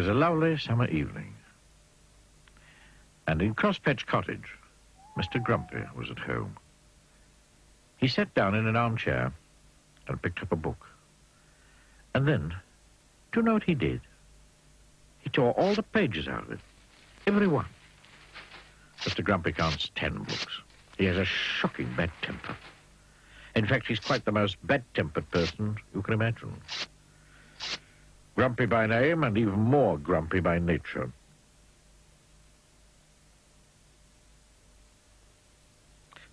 was a lovely summer evening, and in Crosspatch Cottage, Mr. Grumpy was at home. He sat down in an armchair and picked up a book. And then, do you know what he did? He tore all the pages out of it. Every one. Mr. Grumpy can't stand books. He has a shocking bad temper. In fact, he's quite the most bad-tempered person you can imagine. Grumpy by name and even more grumpy by nature.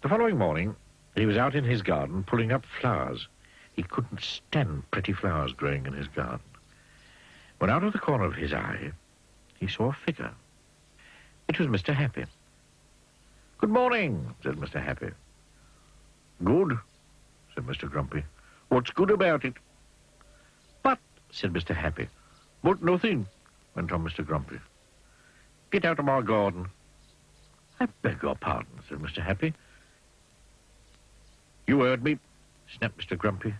The following morning, he was out in his garden pulling up flowers. He couldn't stand pretty flowers growing in his garden. When out of the corner of his eye, he saw a figure. It was Mr. Happy. "Good morning," said Mr. Happy. "Good," said Mr. Grumpy. "What's good about it?" "But," said Mr. Happy. "But nothing," went on Mr. Grumpy. "Get out of my garden." "I beg your pardon," said Mr. Happy. "You heard me," snapped Mr. Grumpy.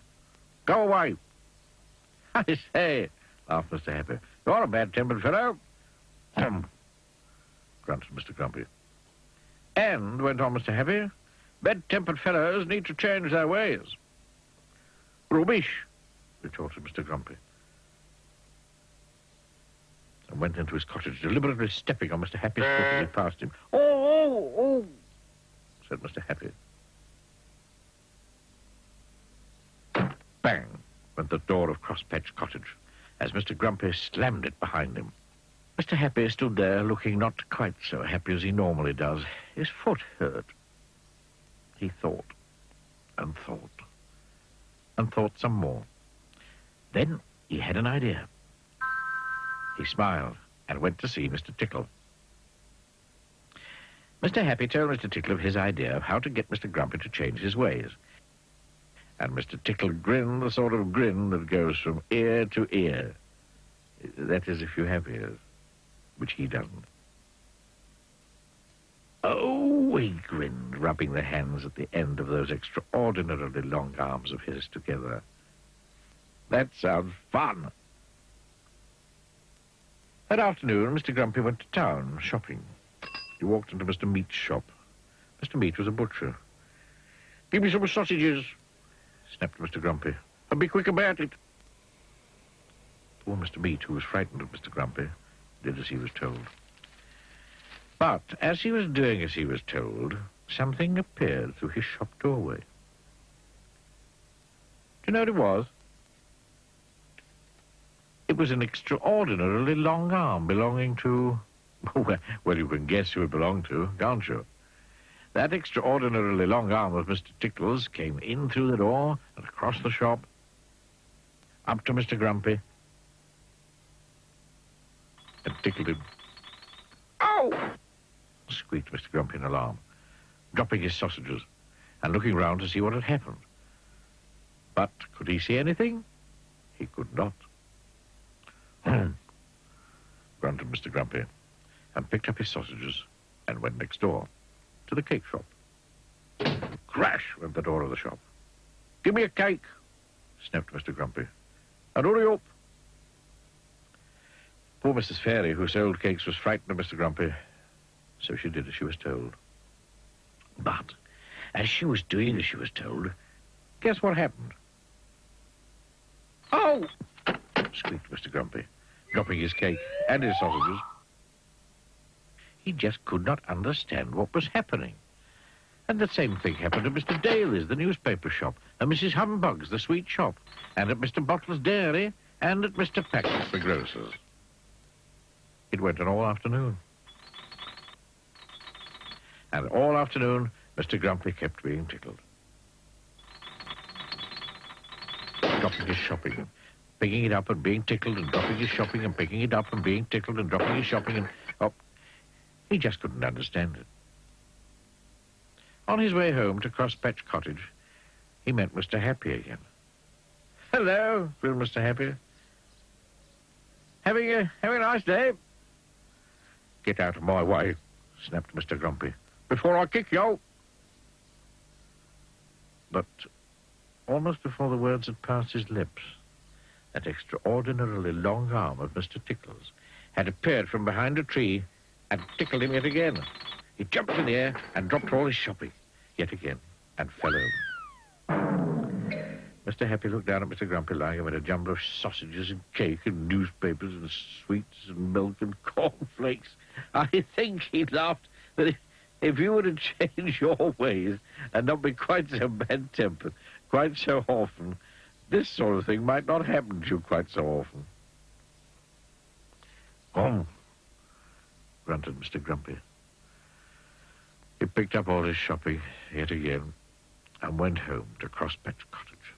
"Go away." "I say," laughed Mr. Happy, "you're a bad-tempered fellow." Grunted Mr. Grumpy. "And," went on Mr. Happy, "bad-tempered fellows need to change their ways." "Rubbish," retorted Mr. Grumpy, and went into his cottage, deliberately stepping on Mr. Happy's foot as he passed him. Oh, said Mr. Happy. Bang went the door of Crosspatch Cottage as Mr. Grumpy slammed it behind him. Mr. Happy stood there looking not quite so happy as he normally does. His foot hurt. He thought and thought and thought some more. Then he had an idea. He smiled and went to see Mr. Tickle. Mr. Happy told Mr. Tickle of his idea of how to get Mr. Grumpy to change his ways. And Mr. Tickle grinned the sort of grin that goes from ear to ear. That is, if you have ears, which he doesn't. Oh, he grinned, rubbing the hands at the end of those extraordinarily long arms of his together. That sounds fun. That afternoon, Mr. Grumpy went to town, shopping. He walked into Mr. Meat's shop. Mr. Meat was a butcher. "Give me some sausages," snapped Mr. Grumpy, "and be quick about it." Poor Mr. Meat, who was frightened of Mr. Grumpy, did as he was told. But as he was doing as he was told, something appeared through his shop doorway. Do you know what it was? It was an extraordinarily long arm belonging to... Well, you can guess who it belonged to, can't you? That extraordinarily long arm of Mr. Tickle's came in through the door and across the shop, up to Mr. Grumpy, and tickled him. "Ow!" squeaked Mr. Grumpy in alarm, dropping his sausages and looking round to see what had happened. But could he see anything? He could not. Grunted Mr. Grumpy, and picked up his sausages and went next door to the cake shop. Crash went the door of the shop. "Give me a cake," snapped Mr. Grumpy, "and hurry up." Poor Mrs. Fairy, who sold cakes, was frightened of Mr. Grumpy, so she did as she was told. But as she was doing as she was told, guess what happened? "Oh!" squeaked Mr. Grumpy, dropping his cake and his sausages. He just could not understand what was happening. And the same thing happened at Mr. Daly's, the newspaper shop, and Mrs. Humbug's, the sweet shop, and at Mr. Bottle's dairy, and at Mr. Pack's, the grocer's. It went on all afternoon. And all afternoon, Mr. Grumpy kept being tickled. Dropping his shopping, picking it up and being tickled, and dropping his shopping and picking it up and being tickled and dropping his shopping and... Oh, he just couldn't understand it. On his way home to Crosspatch Cottage, he met Mr. Happy again. "Hello," said Mr. Happy. Having a nice day?" "Get out of my way," snapped Mr. Grumpy, "before I kick you." But almost before the words had passed his lips, that extraordinarily long arm of Mr. Tickle's had appeared from behind a tree and tickled him yet again. He jumped in the air and dropped all his shopping yet again and fell over. Mr. Happy looked down at Mr. Grumpy lying amid a jumble of sausages and cake and newspapers and sweets and milk and cornflakes. I think he laughed that if you were to change your ways and not be quite so bad-tempered quite so often, this sort of thing might not happen to you quite so often. Grunted Mr. Grumpy. He picked up all his shopping yet again and went home to Crosspatch Cottage.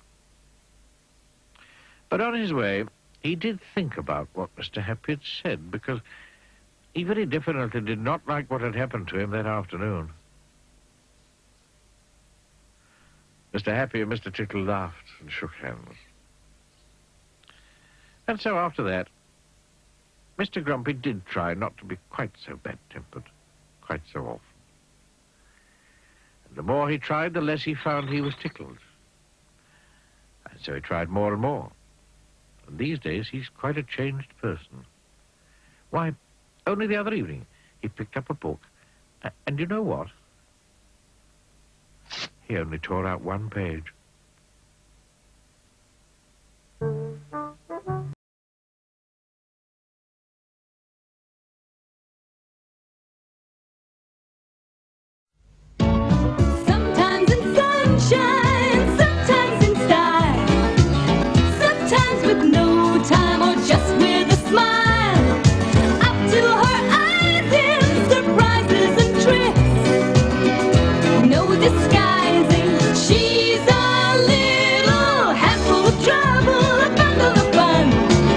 But on his way, he did think about what Mr. Happy had said, because he very definitely did not like what had happened to him that afternoon. Mr. Happy and Mr. Tickle laughed and shook hands. And so after that, Mr. Grumpy did try not to be quite so bad-tempered, quite so often. And the more he tried, the less he found he was tickled. And so he tried more and more. And these days, he's quite a changed person. Why, only the other evening, he picked up a book, and you know what? He only tore out one page. Sometimes in sunshine, sometimes in style, sometimes with no time or just with a smile. Up to her eyes in surprises and tricks, no disguising, she's a little handful of trouble, a bundle of fun.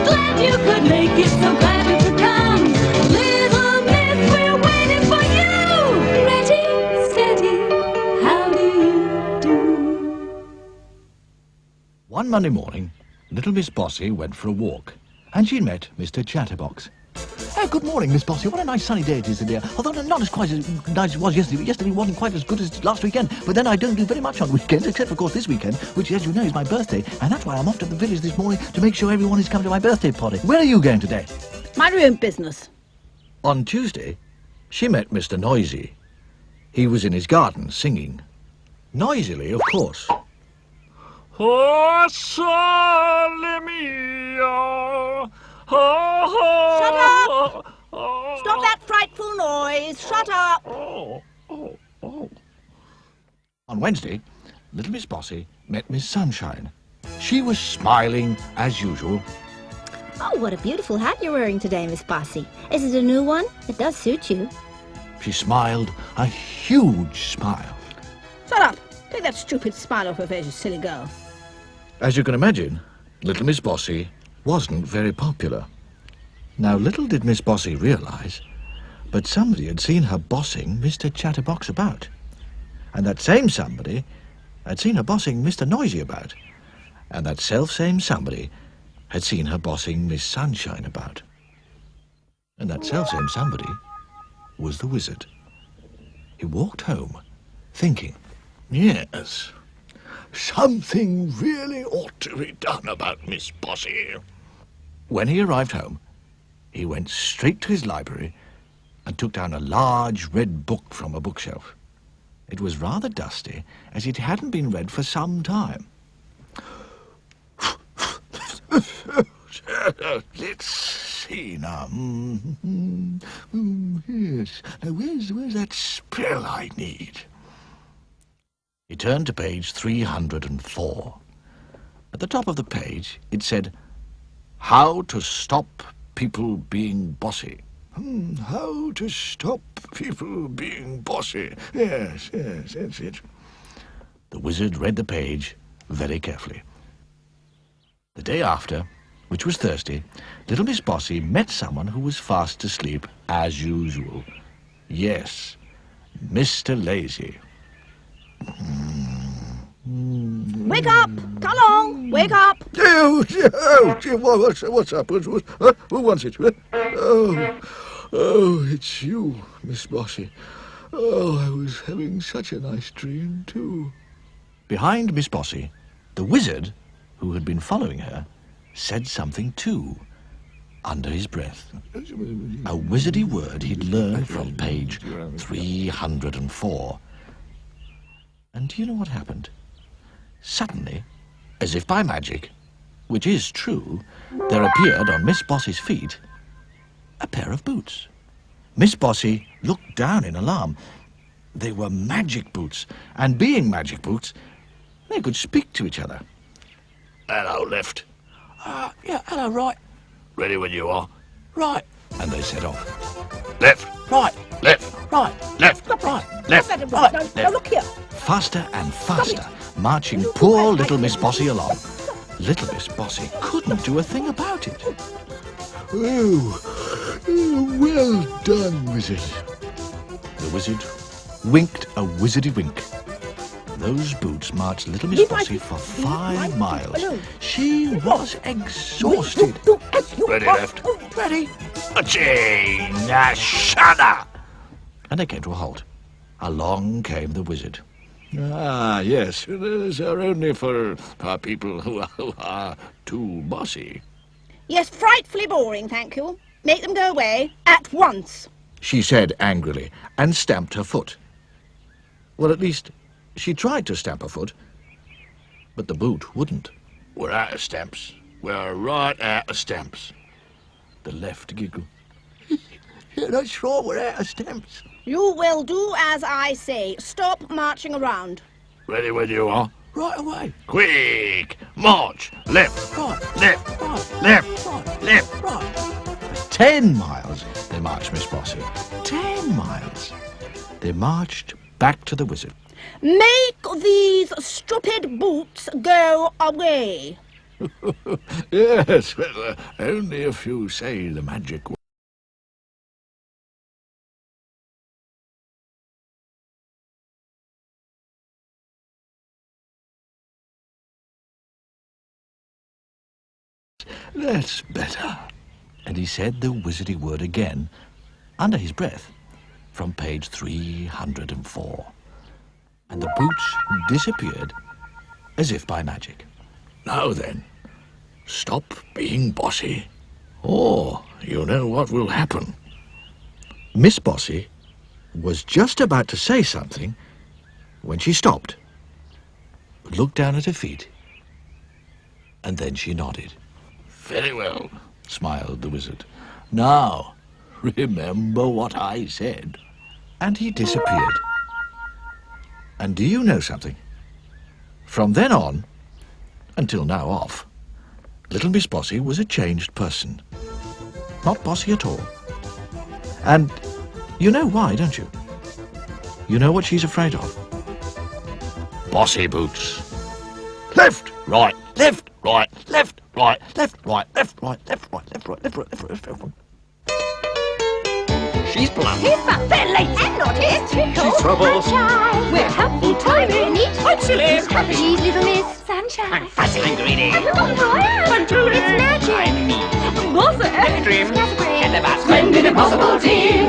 Glad you could make it, so glad you could come. Little Miss, we're waiting for you. Ready, steady, how do you do? One Monday morning, little Miss Bossy went for a walk, and she met Mr. Chatterbox. Oh, good morning, Miss Bossy. What a nice sunny day it is today. Although not as quite as nice as it was yesterday. Yesterday wasn't quite as good as last weekend. But then I don't do very much on weekends, except, of course, this weekend, which, as you know, is my birthday. And that's why I'm off to the village this morning to make sure everyone is coming to my birthday party. Where are you going today? Mind your own business. On Tuesday, she met Mr. Noisy. He was in his garden singing. Noisily, of course. Oh, sole mio. Shut up! Stop that frightful noise! Shut up! On Wednesday, little Miss Bossy met Miss Sunshine. She was smiling as usual. Oh, what a beautiful hat you're wearing today, Miss Bossy. Is it a new one? It does suit you. She smiled a huge smile. Shut up! Take that stupid smile off your face, you silly girl. As you can imagine, little Miss Bossy wasn't very popular. Now, little did Miss Bossy realise, but somebody had seen her bossing Mr. Chatterbox about. And that same somebody had seen her bossing Mr. Noisy about. And that self-same somebody had seen her bossing Miss Sunshine about. And that self-same somebody was the wizard. He walked home, thinking, yes, something really ought to be done about Miss Bossy. When he arrived home, he went straight to his library and took down a large red book from a bookshelf. It was rather dusty, as it hadn't been read for some time. Let's see now. Yes. Now, where's that spell I need? He turned to page 304. At the top of the page, it said, How to Stop People Being Bossy. How to stop people being bossy. Yes, that's it. The wizard read the page very carefully. The day after, which was Thursday, little Miss Bossy met someone who was fast asleep as usual. Yes, Mr. Lazy. Wake up! Come along! Wake up! What's up? Who wants it? Oh, it's you, Miss Bossy. Oh, I was having such a nice dream, too. Behind Miss Bossy, the wizard, who had been following her, said something too. under his breath. A wizardy word he'd learned from page 304. And do you know what happened? Suddenly, as if by magic, which is true, there appeared on Miss Bossy's feet a pair of boots. Miss Bossy looked down in alarm. They were magic boots, and being magic boots, they could speak to each other. "Hello, left." Yeah, hello, right. "Ready when you are." Right. And they set off. "Left, Right. left, Right. left, Right. left, Let him right, now, left." now look here. Faster and faster, marching poor little Miss Bossy along. Little Miss Bossy couldn't do a thing about it. "Oh, well done, wizard." The wizard winked a wizardy wink. Those boots marched little Miss Bossy for 5 miles. She was exhausted. "Ready, left. Ready. A-ching, a shudder." And they came to a halt. Along came the wizard. "Ah, yes, these are only for people who are too bossy," Yes, frightfully boring, thank you. Make them go away at once. she said angrily, and stamped her foot. Well, at least, she tried to stamp her foot, but the boot wouldn't. "We're out of stamps. We're right out of stamps." The left giggled. "You're not sure we're out of stamps?" You will do as I say. Stop marching around. "Ready when you are." Right away. "Quick! March! Left! Right. Left! Right. Left! Right. Left!" Right. For 10 miles they marched, Miss Bossy. 10 miles. They marched back to the wizard. Make these stupid boots go away. "Yes, well, only if you say the magic word." "That's better." And he said the wizardy word again, under his breath, from page 304. And the boots disappeared as if by magic. "Now then, stop being bossy, or you know what will happen." Miss Bossy was just about to say something when she stopped, looked down at her feet, and then she nodded. "Very well," smiled the wizard. "Now, remember what I said." And he disappeared. And do you know something? From then on, until now off, little Miss Bossy was a changed person. Not bossy at all. And you know why, don't you? You know what she's afraid of? Bossy boots. Left, right, left, right, left, right, left, right, left, right, left, right, left, right, left, right, left, right, left, right. She's blunt. He's fat, they're late and naughty. Tickle, She's trouble. sunshine. We're helpful, timely, neat. I'm silly. She's happy. She's little Miss Sunshine. I'm fussy. I'm greedy. I've forgotten who I am. I'm Julie. It's magic. I'm me. Bossy. Dream. Scatterbrain. Get the basket. Splendid, impossible team.